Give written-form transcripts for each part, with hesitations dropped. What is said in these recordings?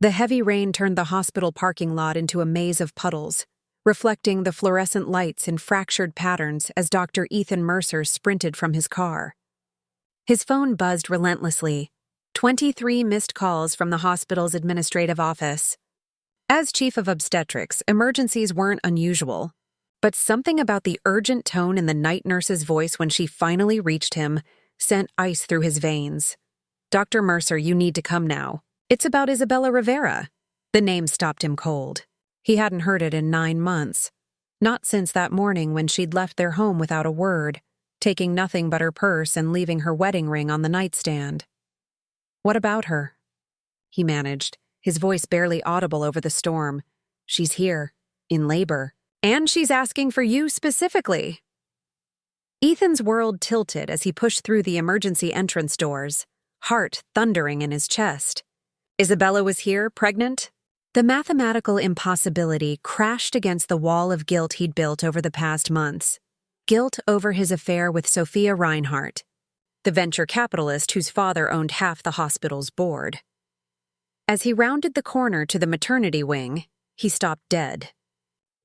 The heavy rain turned the hospital parking lot into a maze of puddles, reflecting the fluorescent lights in fractured patterns as Dr. Ethan Mercer sprinted from his car. His phone buzzed relentlessly, 23 missed calls from the hospital's administrative office. As chief of obstetrics, emergencies weren't unusual, but something about the urgent tone in the night nurse's voice when she finally reached him sent ice through his veins. "Dr. Mercer, you need to come now. It's about Isabella Rivera." The name stopped him cold. He hadn't heard it in 9 months. Not since that morning when she'd left their home without a word, taking nothing but her purse and leaving her wedding ring on the nightstand. "What about her?" he managed, his voice barely audible over the storm. "She's here, in labor. And she's asking for you specifically." Ethan's world tilted as he pushed through the emergency entrance doors, heart thundering in his chest. Isabella was here, pregnant? The mathematical impossibility crashed against the wall of guilt he'd built over the past months. Guilt over his affair with Sophia Reinhardt, the venture capitalist whose father owned half the hospital's board. As he rounded the corner to the maternity wing, he stopped dead.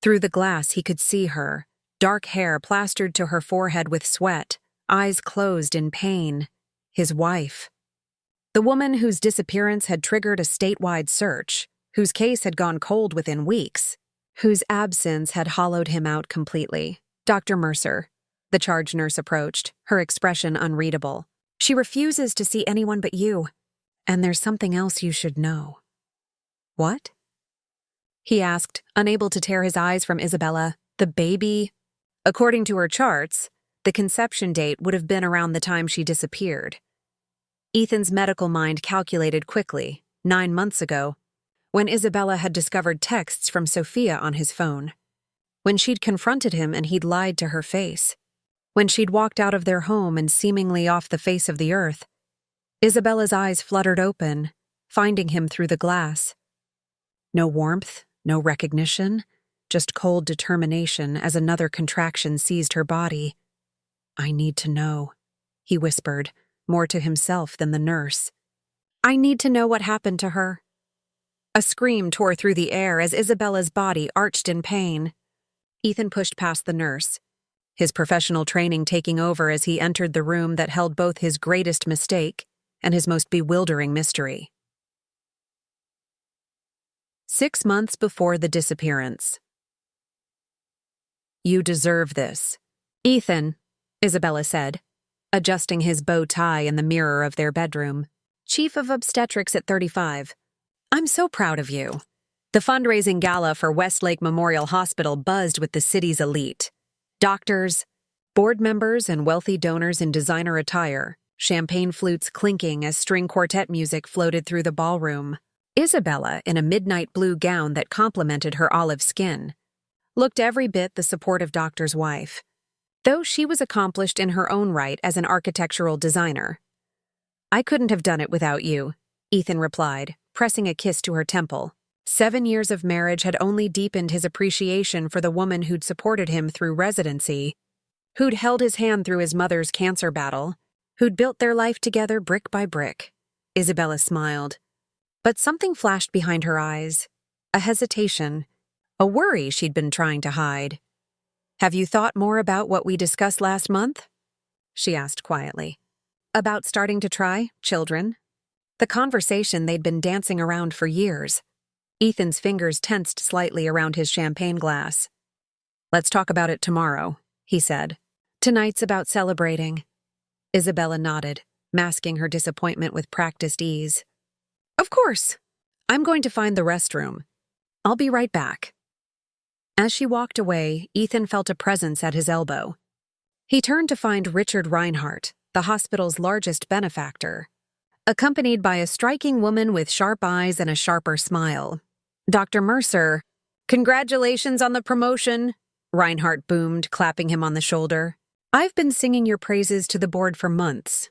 Through the glass he could see her, dark hair plastered to her forehead with sweat, eyes closed in pain. His wife. The woman whose disappearance had triggered a statewide search, whose case had gone cold within weeks, whose absence had hollowed him out completely. "Dr. Mercer," the charge nurse approached, her expression unreadable. "She refuses to see anyone but you. And there's something else you should know." "What?" he asked, unable to tear his eyes from Isabella. "The baby?" According to her charts, the conception date would have been around the time she disappeared. Ethan's medical mind calculated quickly, 9 months ago, when Isabella had discovered texts from Sophia on his phone. When she'd confronted him and he'd lied to her face. When she'd walked out of their home and seemingly off the face of the earth. Isabella's eyes fluttered open, finding him through the glass. No warmth, no recognition, just cold determination as another contraction seized her body. "I need to know," he whispered, more to himself than the nurse. "I need to know what happened to her." A scream tore through the air as Isabella's body arched in pain. Ethan pushed past the nurse, his professional training taking over as he entered the room that held both his greatest mistake and his most bewildering mystery. 6 months before the disappearance. "You deserve this." "Ethan," Isabella said, adjusting his bow tie in the mirror of their bedroom. "Chief of obstetrics at 35. I'm so proud of you." The fundraising gala for Westlake Memorial Hospital buzzed with the city's elite. Doctors, board members, and wealthy donors in designer attire, champagne flutes clinking as string quartet music floated through the ballroom. Isabella, in a midnight blue gown that complemented her olive skin, looked every bit the supportive doctor's wife, though she was accomplished in her own right as an architectural designer. "I couldn't have done it without you," Ethan replied, pressing a kiss to her temple. 7 years of marriage had only deepened his appreciation for the woman who'd supported him through residency, who'd held his hand through his mother's cancer battle, who'd built their life together brick by brick. Isabella smiled. But something flashed behind her eyes, a hesitation, a worry she'd been trying to hide. "Have you thought more about what we discussed last month?" she asked quietly. "About starting to try children?" The conversation they'd been dancing around for years. Ethan's fingers tensed slightly around his champagne glass. "Let's talk about it tomorrow," he said. "Tonight's about celebrating." Isabella nodded, masking her disappointment with practiced ease. "Of course. I'm going to find the restroom. I'll be right back." As she walked away, Ethan felt a presence at his elbow. He turned to find Richard Reinhardt, the hospital's largest benefactor, accompanied by a striking woman with sharp eyes and a sharper smile. "Dr. Mercer, congratulations on the promotion," Reinhardt boomed, clapping him on the shoulder. "I've been singing your praises to the board for months.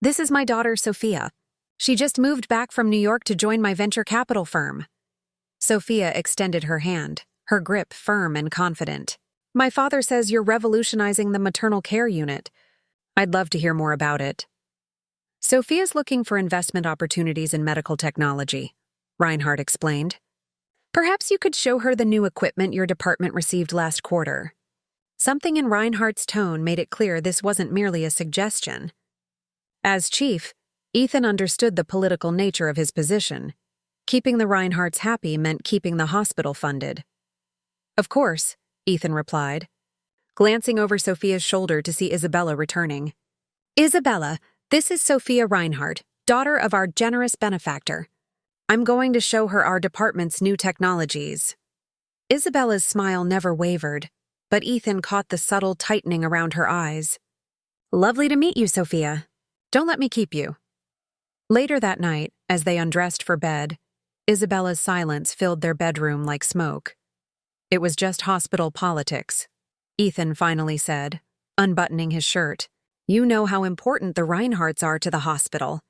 This is my daughter, Sophia. She just moved back from New York to join my venture capital firm." Sophia extended her hand, her grip firm and confident. "My father says you're revolutionizing the maternal care unit. I'd love to hear more about it." Sophia's looking for investment opportunities in medical technology. Reinhardt explained. Perhaps you could show her the new equipment your department received last quarter. Something in Reinhardt's tone made it clear this wasn't merely a suggestion. As chief, Ethan understood the political nature of his position. Keeping the Reinhardts happy meant keeping the hospital funded. Of course, Ethan replied, glancing over Sophia's shoulder to see Isabella returning. Isabella, this is Sophia Reinhardt, daughter of our generous benefactor. I'm going to show her our department's new technologies. Isabella's smile never wavered, but Ethan caught the subtle tightening around her eyes. Lovely to meet you, Sophia. Don't let me keep you. Later that night, as they undressed for bed, Isabella's silence filled their bedroom like smoke. It was just hospital politics, Ethan finally said, unbuttoning his shirt. You know how important the Reinhardts are to the hospital.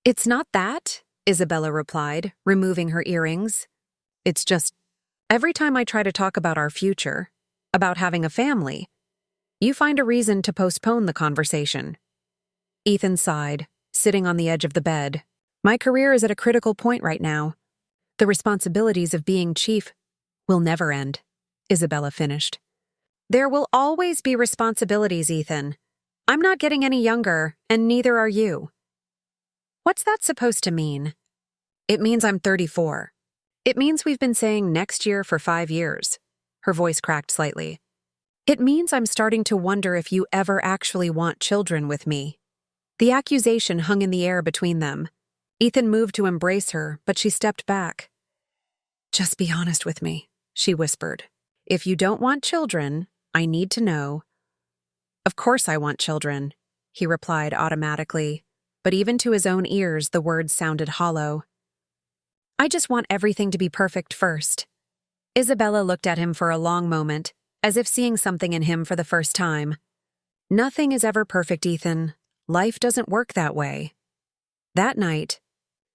It's not that, Isabella replied, removing her earrings. It's just, every time I try to talk about our future, about having a family, you find a reason to postpone the conversation. Ethan sighed, sitting on the edge of the bed. My career is at a critical point right now. The responsibilities of being chief will never end, Isabella finished. There will always be responsibilities, Ethan. I'm not getting any younger, and neither are you. What's that supposed to mean? It means I'm 34. It means we've been saying next year for 5 years. Her voice cracked slightly. It means I'm starting to wonder if you ever actually want children with me. The accusation hung in the air between them. Ethan moved to embrace her, but she stepped back. Just be honest with me, she whispered. If you don't want children, I need to know. Of course I want children, he replied automatically, but even to his own ears the words sounded hollow. I just want everything to be perfect first. Isabella looked at him for a long moment, as if seeing something in him for the first time. Nothing is ever perfect, Ethan. Life doesn't work that way. That night,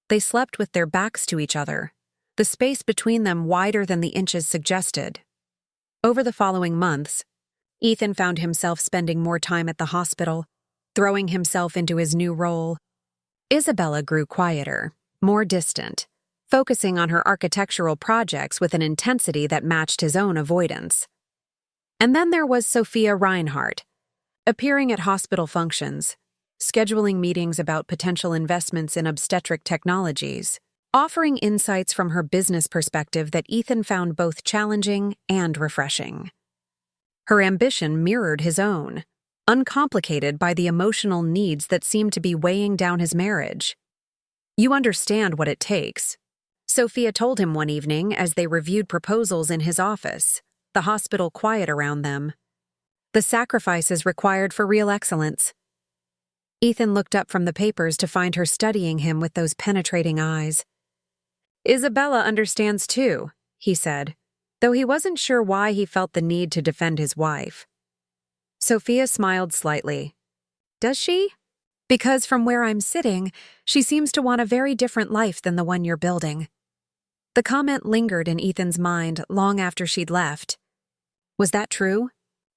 they slept with their backs to each other, the space between them wider than the inches suggested. Over the following months, Ethan found himself spending more time at the hospital, throwing himself into his new role. Isabella grew quieter, more distant, focusing on her architectural projects with an intensity that matched his own avoidance. And then there was Sophia Reinhardt, appearing at hospital functions, scheduling meetings about potential investments in obstetric technologies, offering insights from her business perspective that Ethan found both challenging and refreshing. Her ambition mirrored his own, uncomplicated by the emotional needs that seemed to be weighing down his marriage. You understand what it takes, Sophia told him one evening as they reviewed proposals in his office, the hospital quiet around them. The sacrifices required for real excellence. Ethan looked up from the papers to find her studying him with those penetrating eyes. Isabella understands too, he said, though he wasn't sure why he felt the need to defend his wife. Sophia smiled slightly. Does she? Because from where I'm sitting, she seems to want a very different life than the one you're building. The comment lingered in Ethan's mind long after she'd left. Was that true?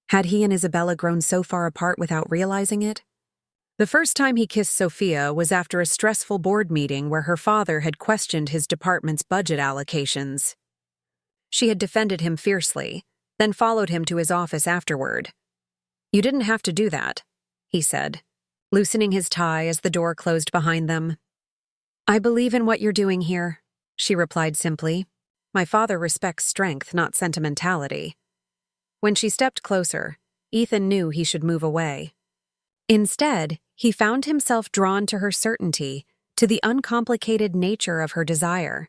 Had he and Isabella grown so far apart without realizing it? The first time he kissed Sophia was after a stressful board meeting where her father had questioned his department's budget allocations. She had defended him fiercely, then followed him to his office afterward. You didn't have to do that, he said, loosening his tie as the door closed behind them. I believe in what you're doing here, she replied simply. My father respects strength, not sentimentality. When she stepped closer, Ethan knew he should move away. Instead, he found himself drawn to her certainty, to the uncomplicated nature of her desire.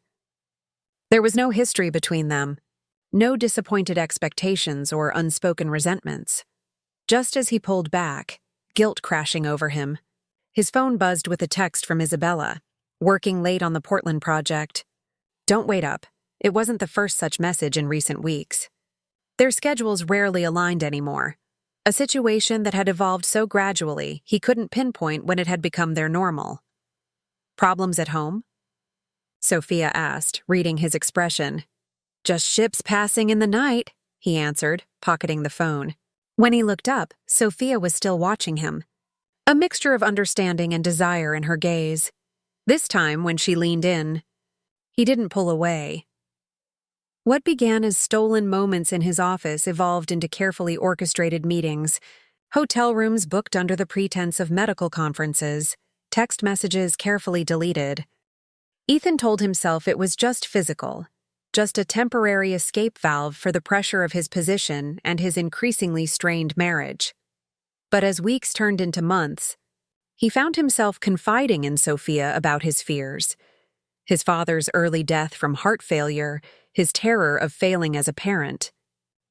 There was no history between them, no disappointed expectations or unspoken resentments. Just as he pulled back, guilt crashing over him, his phone buzzed with a text from Isabella, working late on the Portland project. Don't wait up. It wasn't the first such message in recent weeks. Their schedules rarely aligned anymore, a situation that had evolved so gradually he couldn't pinpoint when it had become their normal. Problems at home? Sophia asked, reading his expression. Just ships passing in the night, he answered, pocketing the phone. When he looked up, Sophia was still watching him, a mixture of understanding and desire in her gaze. This time, when she leaned in, He didn't pull away. What began as stolen moments in his office evolved into carefully orchestrated meetings, hotel rooms booked under the pretense of medical conferences, text messages carefully deleted. Ethan told himself it was just physical, just a temporary escape valve for the pressure of his position and his increasingly strained marriage. But as weeks turned into months, he found himself confiding in Sophia about his fears. His father's early death from heart failure, his terror of failing as a parent,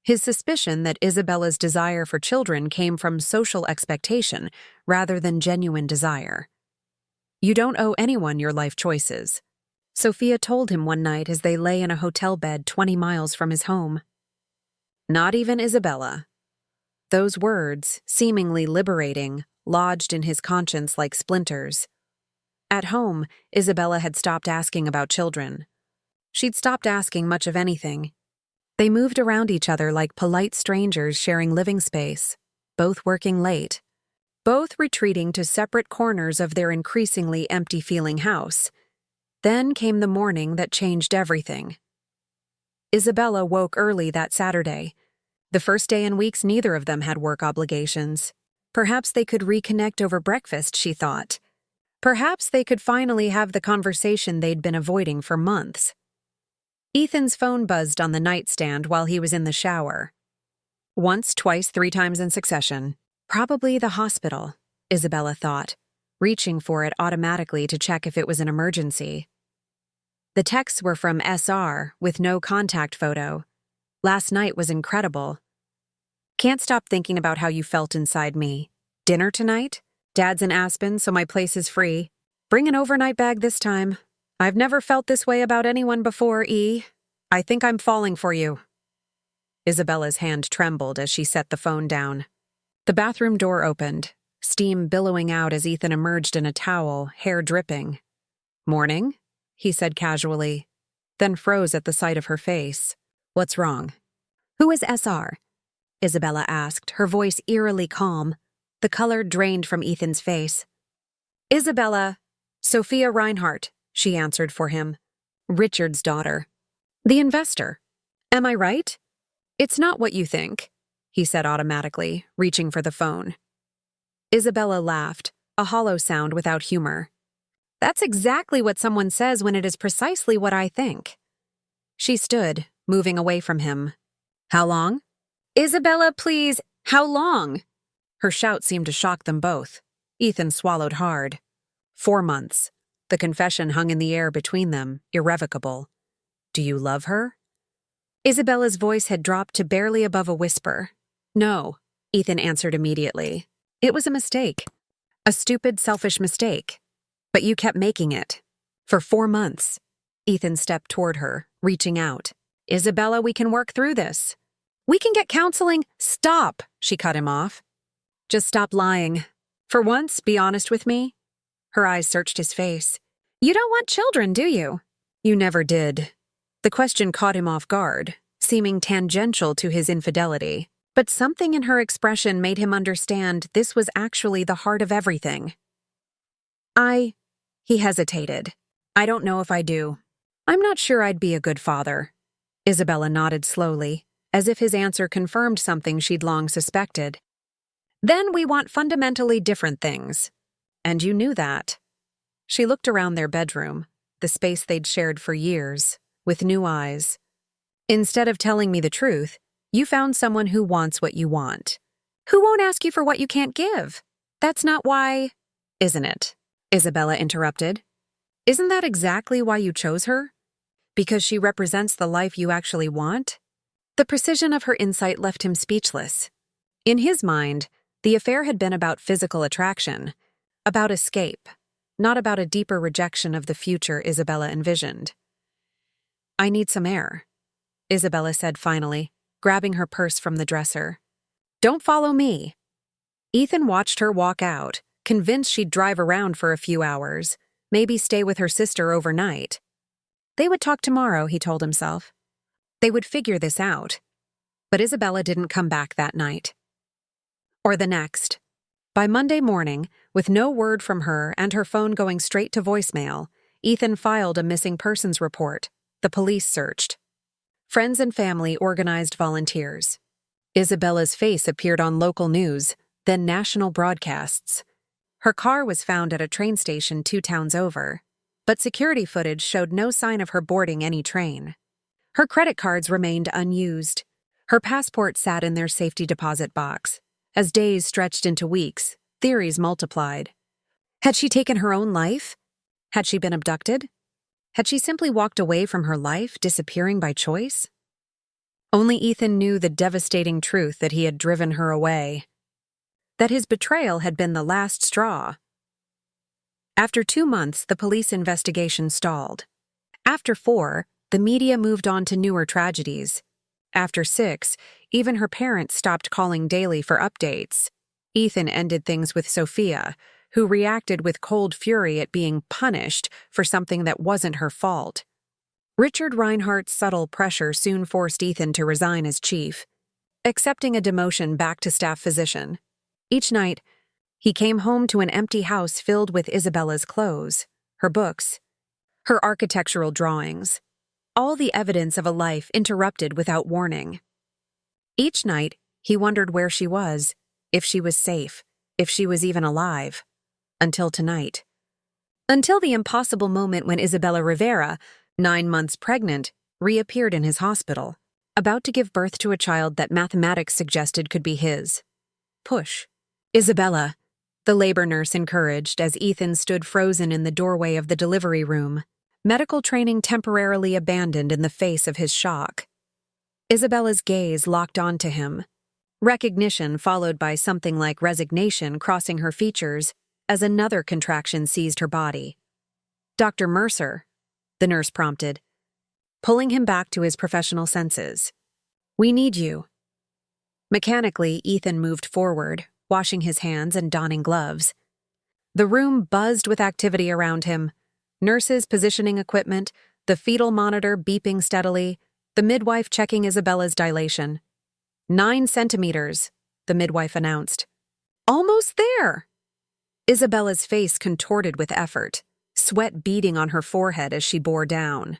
his suspicion that Isabella's desire for children came from social expectation rather than genuine desire. "You don't owe anyone your life choices," Sophia told him one night as they lay in a hotel bed 20 miles from his home. Not even Isabella. Those words, seemingly liberating, lodged in his conscience like splinters. At home, Isabella had stopped asking about children. She'd stopped asking much of anything. They moved around each other like polite strangers sharing living space, both working late, both retreating to separate corners of their increasingly empty-feeling house. Then came the morning that changed everything. Isabella woke early that Saturday. The first day in weeks neither of them had work obligations. Perhaps they could reconnect over breakfast, she thought. Perhaps they could finally have the conversation they'd been avoiding for months. Ethan's phone buzzed on the nightstand while he was in the shower. Once, twice, 3 times in succession. Probably the hospital, Isabella thought, reaching for it automatically to check if it was an emergency. The texts were from SR, with no contact photo. "Last night was incredible. Can't stop thinking about how you felt inside me. Dinner tonight? Dad's in Aspen, so my place is free. Bring an overnight bag this time. I've never felt this way about anyone before, E. I think I'm falling for you." Isabella's hand trembled as she set the phone down. The bathroom door opened, steam billowing out as Ethan emerged in a towel, hair dripping. "Morning?" he said casually, then froze at the sight of her face. "What's wrong?" "Who is SR?" Isabella asked, her voice eerily calm. The color drained from Ethan's face. "Isabella, Sophia Reinhardt," she answered for him. "Richard's daughter. The investor. Am I right?" "It's not what you think," he said automatically, reaching for the phone. Isabella laughed, a hollow sound without humor. "That's exactly what someone says when it is precisely what I think." She stood, moving away from him. "How long?" "Isabella, please, how long?" Her shout seemed to shock them both. Ethan swallowed hard. 4 months. The confession hung in the air between them, irrevocable. "Do you love her?" Isabella's voice had dropped to barely above a whisper. "No," Ethan answered immediately. "It was a mistake. A stupid, selfish mistake. But you kept making it. For 4 months. Ethan stepped toward her, reaching out. "Isabella, we can work through this. We can get counseling." "Stop," she cut him off. "Just stop lying. For once, be honest with me." Her eyes searched his face. "You don't want children, do you?" "You never did." The question caught him off guard, seeming tangential to his infidelity. But something in her expression made him understand this was actually the heart of everything. He hesitated. "I don't know if I do. I'm not sure I'd be a good father." Isabella nodded slowly, as if his answer confirmed something she'd long suspected. "Then we want fundamentally different things. And you knew that." She looked around their bedroom, the space they'd shared for years, with new eyes. "Instead of telling me the truth, you found someone who wants what you want. Who won't ask you for what you can't give? That's not why—" "Isn't it?" Isabella interrupted. "Isn't that exactly why you chose her? Because she represents the life you actually want?" The precision of her insight left him speechless. In his mind, the affair had been about physical attraction, about escape, not about a deeper rejection of the future Isabella envisioned. "I need some air," Isabella said finally, grabbing her purse from the dresser. "Don't follow me." Ethan watched her walk out, convinced she'd drive around for a few hours, maybe stay with her sister overnight. They would talk tomorrow, he told himself. They would figure this out. But Isabella didn't come back that night. Or the next. By Monday morning, with no word from her and her phone going straight to voicemail, Ethan filed a missing persons report. The police searched. Friends and family organized volunteers. Isabella's face appeared on local news, then national broadcasts. Her car was found at a train station 2 towns over, but security footage showed no sign of her boarding any train. Her credit cards remained unused. Her passport sat in their safety deposit box. As days stretched into weeks, theories multiplied. Had she taken her own life? Had she been abducted? Had she simply walked away from her life, disappearing by choice? Only Ethan knew the devastating truth that he had driven her away. That his betrayal had been the last straw. After 2 months, the police investigation stalled. After 4, the media moved on to newer tragedies. After 6, even her parents stopped calling daily for updates. Ethan ended things with Sophia, who reacted with cold fury at being punished for something that wasn't her fault. Richard Reinhardt's subtle pressure soon forced Ethan to resign as chief, accepting a demotion back to staff physician. Each night, he came home to an empty house filled with Isabella's clothes, her books, her architectural drawings, all the evidence of a life interrupted without warning. Each night, he wondered where she was, if she was safe, if she was even alive. Until tonight. Until the impossible moment when Isabella Rivera, 9 months pregnant, reappeared in his hospital, about to give birth to a child that mathematics suggested could be his. Push. Isabella, the labor nurse encouraged as Ethan stood frozen in the doorway of the delivery room, medical training temporarily abandoned in the face of his shock. Isabella's gaze locked onto him, recognition followed by something like resignation crossing her features as another contraction seized her body. "Dr. Mercer," the nurse prompted, pulling him back to his professional senses. "We need you." Mechanically, Ethan moved forward, washing his hands and donning gloves. The room buzzed with activity around him. Nurses positioning equipment, the fetal monitor beeping steadily, the midwife checking Isabella's dilation. 9 centimeters, the midwife announced. "Almost there!" Isabella's face contorted with effort, sweat beading on her forehead as she bore down.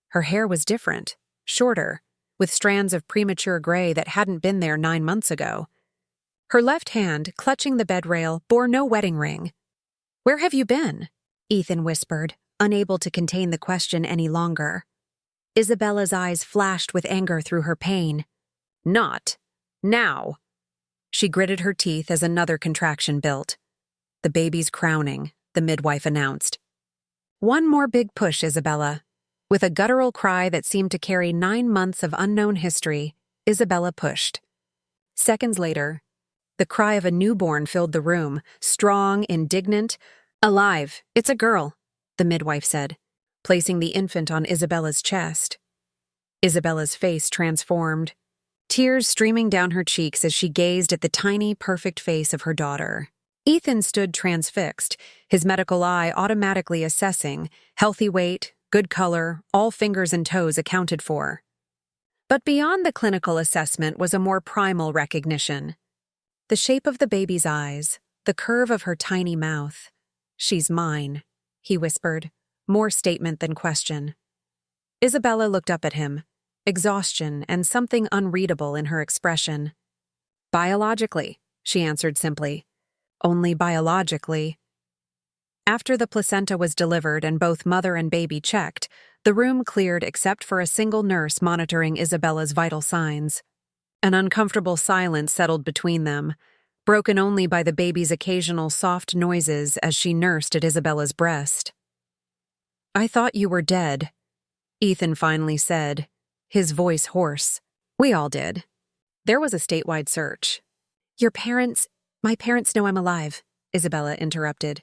Her hair was different, shorter, with strands of premature gray that hadn't been there 9 months ago. Her left hand, clutching the bed rail, bore no wedding ring. "Where have you been?" Ethan whispered, unable to contain the question any longer. Isabella's eyes flashed with anger through her pain. "Not now." She gritted her teeth as another contraction built. "The baby's crowning," the midwife announced. "One more big push, Isabella." With a guttural cry that seemed to carry 9 months of unknown history, Isabella pushed. Seconds later, the cry of a newborn filled the room, strong, indignant. "Alive, it's a girl," the midwife said, placing the infant on Isabella's chest. Isabella's face transformed, tears streaming down her cheeks as she gazed at the tiny, perfect face of her daughter. Ethan stood transfixed, his medical eye automatically assessing healthy weight, good color, all fingers and toes accounted for. But beyond the clinical assessment was a more primal recognition. The shape of the baby's eyes, the curve of her tiny mouth. "She's mine," he whispered, more statement than question. Isabella looked up at him, exhaustion and something unreadable in her expression. "Biologically," she answered simply. "Only biologically." After the placenta was delivered and both mother and baby checked, the room cleared except for a single nurse monitoring Isabella's vital signs. An uncomfortable silence settled between them, broken only by the baby's occasional soft noises as she nursed at Isabella's breast. "I thought you were dead," Ethan finally said, his voice hoarse. "We all did. There was a statewide search." My parents know I'm alive," Isabella interrupted.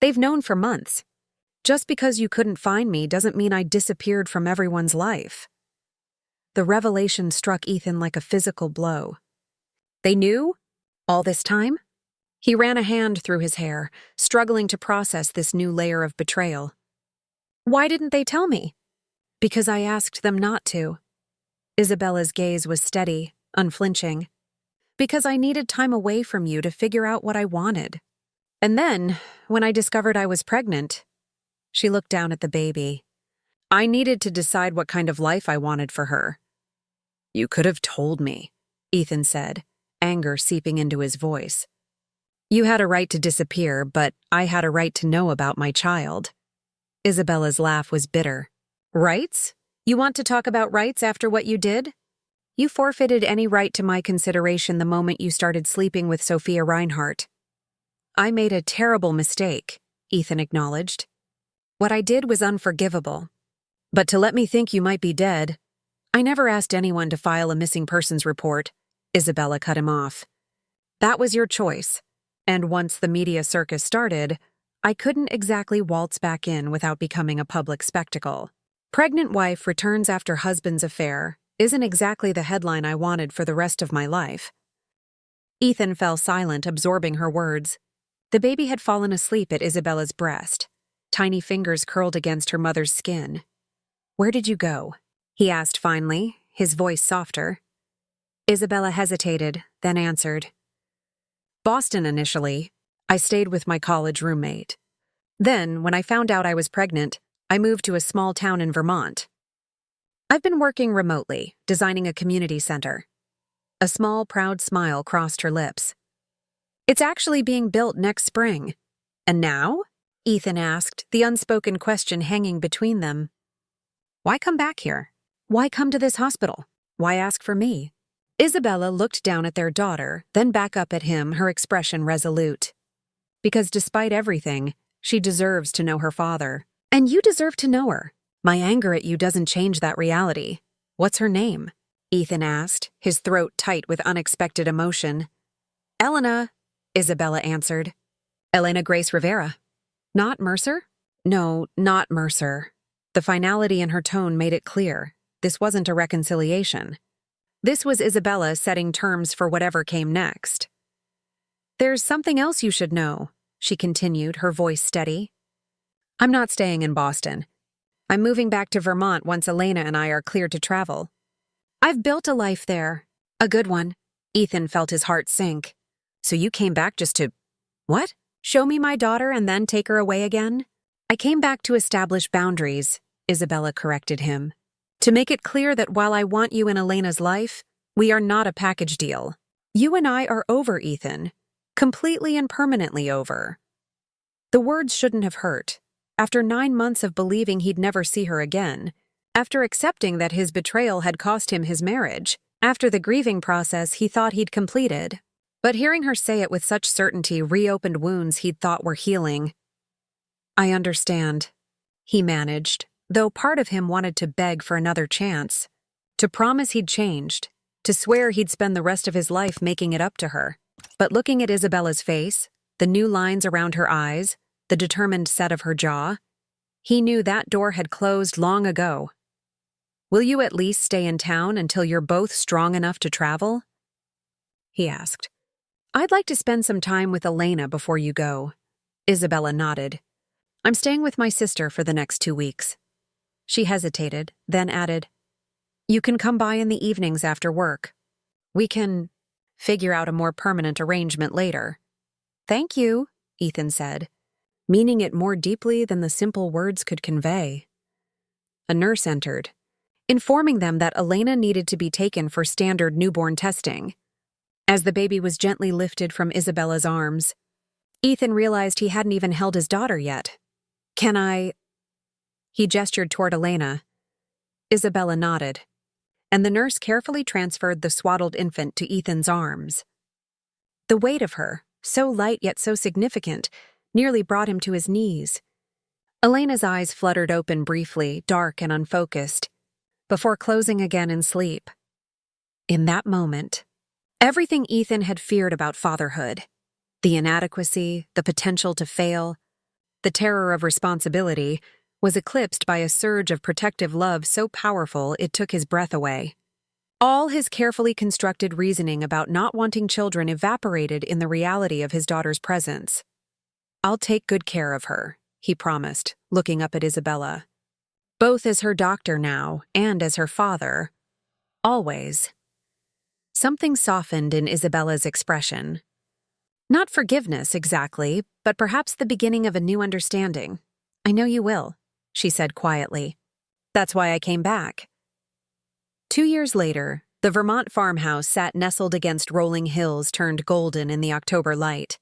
"They've known for months. Just because you couldn't find me doesn't mean I disappeared from everyone's life." The revelation struck Ethan like a physical blow. "They knew? All this time?" He ran a hand through his hair, struggling to process this new layer of betrayal. "Why didn't they tell me?" "Because I asked them not to." Isabella's gaze was steady, unflinching. "Because I needed time away from you to figure out what I wanted. And then, when I discovered I was pregnant, She looked down at the baby. I needed to decide what kind of life I wanted for her. You could have told me, Ethan said, anger seeping into his voice. You had a right to disappear, but I had a right to know about my child. Isabella's laugh was bitter. Rights? You want to talk about rights after what you did? You forfeited any right to my consideration the moment you started sleeping with Sophia Reinhardt. I made a terrible mistake, Ethan acknowledged. What I did was unforgivable. But to let me think you might be dead, I never asked anyone to file a missing persons report, Isabella cut him off. That was your choice, and once the media circus started, I couldn't exactly waltz back in without becoming a public spectacle. Pregnant wife returns after husband's affair isn't exactly the headline I wanted for the rest of my life. Ethan fell silent, absorbing her words. The baby had fallen asleep at Isabella's breast. Tiny fingers curled against her mother's skin. Where did you go? He asked finally, his voice softer. Isabella hesitated, then answered. Boston initially. I stayed with my college roommate. Then, when I found out I was pregnant, I moved to a small town in Vermont. I've been working remotely, designing a community center. A small, proud smile crossed her lips. It's actually being built next spring. And now? Ethan asked, the unspoken question hanging between them. Why come back here? Why come to this hospital? Why ask for me? Isabella looked down at their daughter, then back up at him, her expression resolute. Because despite everything, she deserves to know her father. And you deserve to know her. My anger at you doesn't change that reality. What's her name? Ethan asked, his throat tight with unexpected emotion. Elena, Isabella answered. Elena Grace Rivera. Not Mercer? No, not Mercer. The finality in her tone made it clear. This wasn't a reconciliation. This was Isabella setting terms for whatever came next. There's something else you should know, she continued, her voice steady. I'm not staying in Boston. I'm moving back to Vermont once Elena and I are cleared to travel. I've built a life there. A good one. Ethan felt his heart sink. So you came back just to… What? Show me my daughter and then take her away again? I came back to establish boundaries, Isabella corrected him. To make it clear that while I want you in Elena's life, we are not a package deal. You and I are over, Ethan. Completely and permanently over. The words shouldn't have hurt. After 9 months of believing he'd never see her again, after accepting that his betrayal had cost him his marriage, after the grieving process he thought he'd completed. But hearing her say it with such certainty reopened wounds he'd thought were healing. I understand, he managed, though part of him wanted to beg for another chance, to promise he'd changed, to swear he'd spend the rest of his life making it up to her. But looking at Isabella's face, the new lines around her eyes, the determined set of her jaw, he knew that door had closed long ago. Will you at least stay in town until you're both strong enough to travel? He asked. I'd like to spend some time with Elena before you go. Isabella nodded. I'm staying with my sister for the next 2 weeks. She hesitated, then added, You can come by in the evenings after work. We can figure out a more permanent arrangement later. Thank you, Ethan said, meaning it more deeply than the simple words could convey. A nurse entered, informing them that Elena needed to be taken for standard newborn testing. As the baby was gently lifted from Isabella's arms, Ethan realized he hadn't even held his daughter yet. Can I… He gestured toward Elena. Isabella nodded, and the nurse carefully transferred the swaddled infant to Ethan's arms. The weight of her, so light yet so significant, nearly brought him to his knees. Elena's eyes fluttered open briefly, dark and unfocused, before closing again in sleep. In that moment, everything Ethan had feared about fatherhood, the inadequacy, the potential to fail, the terror of responsibility, was eclipsed by a surge of protective love so powerful it took his breath away. All his carefully constructed reasoning about not wanting children evaporated in the reality of his daughter's presence. I'll take good care of her, he promised, looking up at Isabella. Both as her doctor now and as her father. Always. Something softened in Isabella's expression. Not forgiveness exactly, but perhaps the beginning of a new understanding. I know you will, she said quietly. That's why I came back. 2 years later, the Vermont farmhouse sat nestled against rolling hills turned golden in the October light.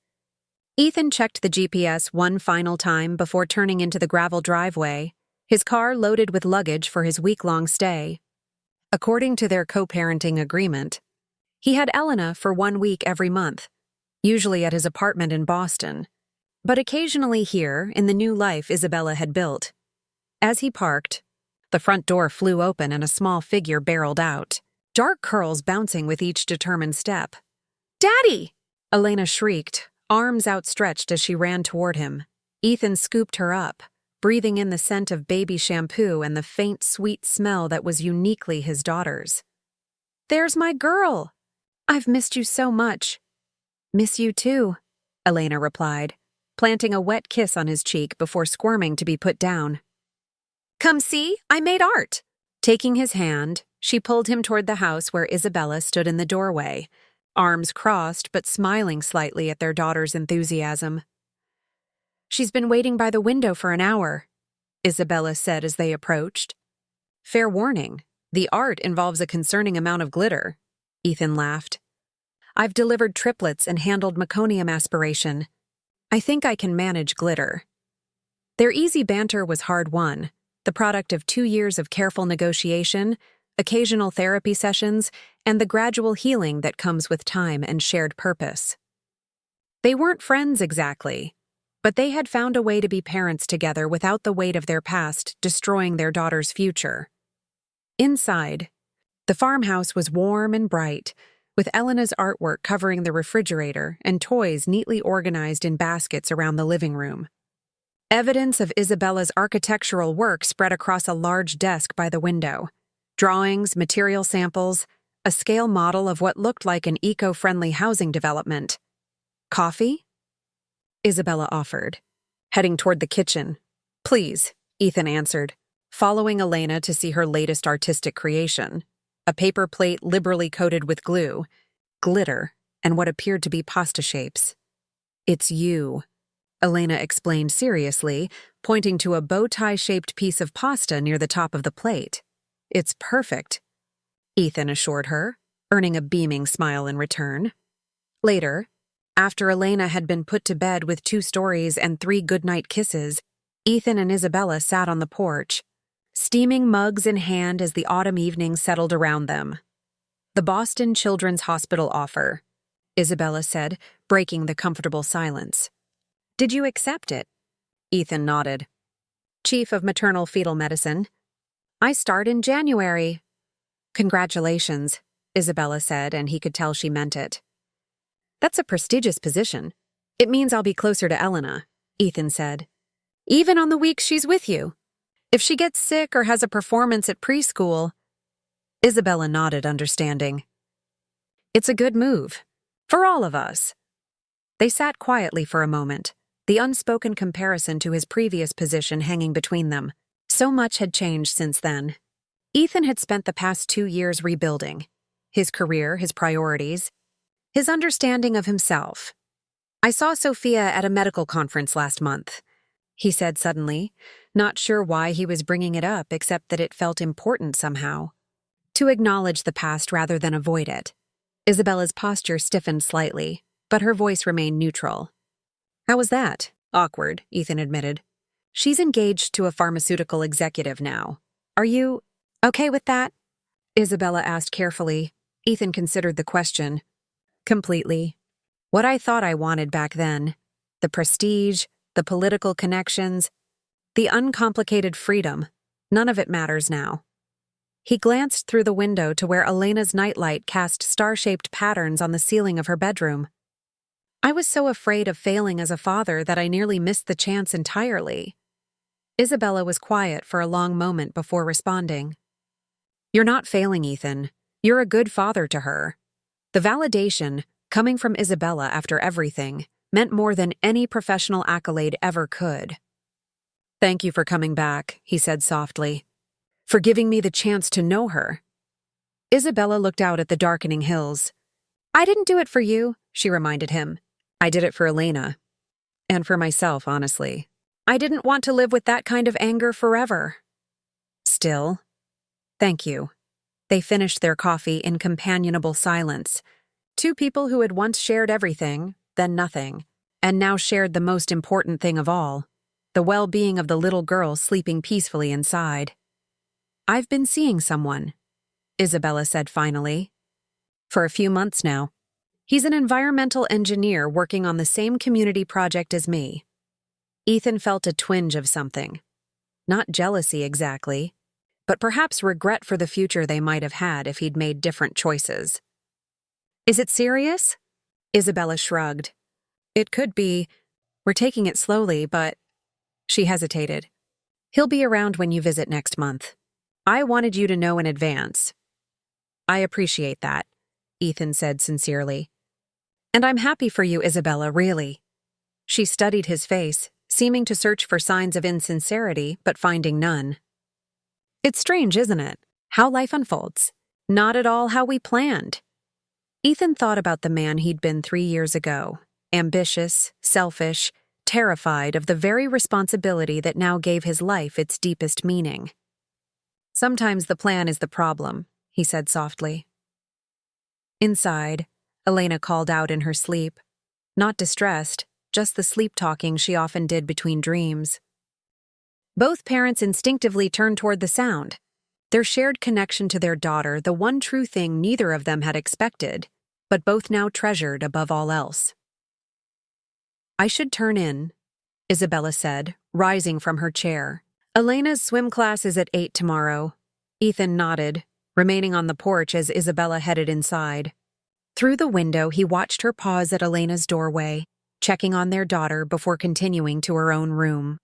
Ethan checked the GPS one final time before turning into the gravel driveway, his car loaded with luggage for his week-long stay. According to their co-parenting agreement, he had Elena for 1 week every month, usually at his apartment in Boston, but occasionally here in the new life Isabella had built. As he parked, the front door flew open and a small figure barreled out, dark curls bouncing with each determined step. "Daddy!" Elena shrieked, arms outstretched as she ran toward him. Ethan scooped her up, breathing in the scent of baby shampoo and the faint, sweet smell that was uniquely his daughter's. "There's my girl! I've missed you so much." "Miss you too," Elena replied, planting a wet kiss on his cheek before squirming to be put down. "Come see, I made art." Taking his hand, she pulled him toward the house where Isabella stood in the doorway, arms crossed but smiling slightly at their daughter's enthusiasm. "She's been waiting by the window for an hour," Isabella said as they approached. "Fair warning, the art involves a concerning amount of glitter," Ethan laughed. "I've delivered triplets and handled meconium aspiration. I think I can manage glitter." Their easy banter was hard-won, the product of 2 years of careful negotiation, occasional therapy sessions, and the gradual healing that comes with time and shared purpose. They weren't friends exactly, but they had found a way to be parents together without the weight of their past destroying their daughter's future. Inside, the farmhouse was warm and bright, with Elena's artwork covering the refrigerator and toys neatly organized in baskets around the living room. Evidence of Isabella's architectural work spread across a large desk by the window. Drawings, material samples, a scale model of what looked like an eco-friendly housing development. "Coffee?" Isabella offered, heading toward the kitchen. "Please," Ethan answered, following Elena to see her latest artistic creation, a paper plate liberally coated with glue, glitter, and what appeared to be pasta shapes. "It's you," Elena explained seriously, pointing to a bow tie-shaped piece of pasta near the top of the plate. "It's perfect," Ethan assured her, earning a beaming smile in return. Later, after Elena had been put to bed with 2 stories and 3 goodnight kisses, Ethan and Isabella sat on the porch, steaming mugs in hand as the autumn evening settled around them. "The Boston Children's Hospital offer," Isabella said, breaking the comfortable silence. "Did you accept it?" Ethan nodded. "Chief of Maternal Fetal Medicine. I start in January." "Congratulations," Isabella said, and he could tell she meant it. "That's a prestigious position. It means I'll be closer to Elena," Ethan said. "Even on the weeks she's with you. If she gets sick or has a performance at preschool." Isabella nodded, understanding. "It's a good move. For all of us." They sat quietly for a moment, the unspoken comparison to his previous position hanging between them. So much had changed since then. Ethan had spent the past 2 years rebuilding. His career, his priorities, his understanding of himself. "I saw Sophia at a medical conference last month," he said suddenly, not sure why he was bringing it up except that it felt important somehow. To acknowledge the past rather than avoid it. Isabella's posture stiffened slightly, but her voice remained neutral. "How was that?" "Awkward," Ethan admitted. "She's engaged to a pharmaceutical executive now. Are you okay with that?" Isabella asked carefully. Ethan considered the question. "Completely. What I thought I wanted back then. The prestige, the political connections, the uncomplicated freedom. None of it matters now." He glanced through the window to where Elena's nightlight cast star-shaped patterns on the ceiling of her bedroom. "I was so afraid of failing as a father that I nearly missed the chance entirely." Isabella was quiet for a long moment before responding. "You're not failing, Ethan. You're a good father to her." The validation, coming from Isabella after everything, meant more than any professional accolade ever could. "Thank you for coming back," he said softly. "For giving me the chance to know her." Isabella looked out at the darkening hills. "I didn't do it for you," she reminded him. "I did it for Elena. And for myself, honestly." I didn't want to live with that kind of anger forever. Still, thank you. They finished their coffee in companionable silence. Two people who had once shared everything, then nothing, and now shared the most important thing of all, the well-being of the little girl sleeping peacefully inside. I've been seeing someone, Isabella said finally. For a few months now. He's an environmental engineer working on the same community project as me. Ethan felt a twinge of something. Not jealousy exactly, but perhaps regret for the future they might have had if he'd made different choices. Is it serious? Isabella shrugged. It could be. We're taking it slowly, but... She hesitated. He'll be around when you visit next month. I wanted you to know in advance. I appreciate that, Ethan said sincerely. And I'm happy for you, Isabella, really. She studied his face, seeming to search for signs of insincerity, but finding none. It's strange, isn't it? How life unfolds. Not at all how we planned. Ethan thought about the man he'd been 3 years ago. Ambitious, selfish, terrified of the very responsibility that now gave his life its deepest meaning. Sometimes the plan is the problem, he said softly. Inside, Elena called out in her sleep. Not distressed, just the sleep-talking she often did between dreams. Both parents instinctively turned toward the sound. Their shared connection to their daughter, the one true thing neither of them had expected, but both now treasured above all else. I should turn in, Isabella said, rising from her chair. Elena's swim class is at 8 tomorrow. Ethan nodded, remaining on the porch as Isabella headed inside. Through the window, he watched her pause at Elena's doorway, checking on their daughter before continuing to her own room.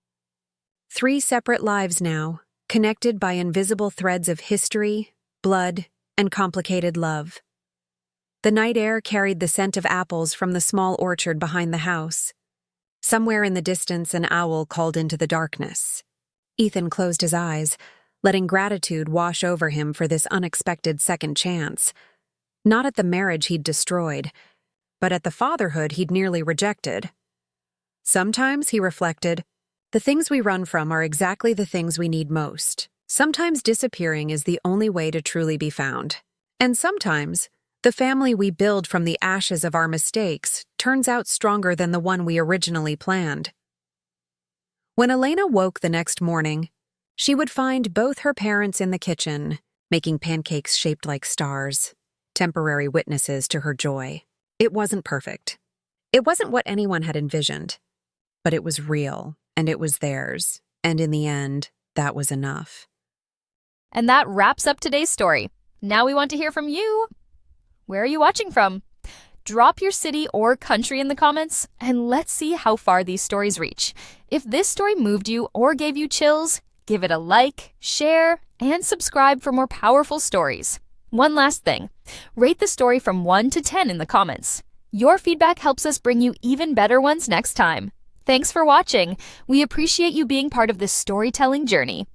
3 separate lives now, connected by invisible threads of history, blood, and complicated love. The night air carried the scent of apples from the small orchard behind the house. Somewhere in the distance, an owl called into the darkness. Ethan closed his eyes, letting gratitude wash over him for this unexpected second chance. Not at the marriage he'd destroyed, but at the fatherhood he'd nearly rejected. Sometimes, he reflected, the things we run from are exactly the things we need most. Sometimes disappearing is the only way to truly be found. And sometimes, the family we build from the ashes of our mistakes turns out stronger than the one we originally planned. When Elena woke the next morning, she would find both her parents in the kitchen, making pancakes shaped like stars, temporary witnesses to her joy. It wasn't perfect. It wasn't what anyone had envisioned, but it was real, and it was theirs, and in the end, that was enough. And that wraps up today's story. Now we want to hear from you. Where are you watching from? Drop your city or country in the comments, and let's see how far these stories reach. If this story moved you or gave you chills, give it a like, share, and subscribe for more powerful stories. One last thing, rate the story from 1 to 10 in the comments. Your feedback helps us bring you even better ones next time. Thanks for watching. We appreciate you being part of this storytelling journey.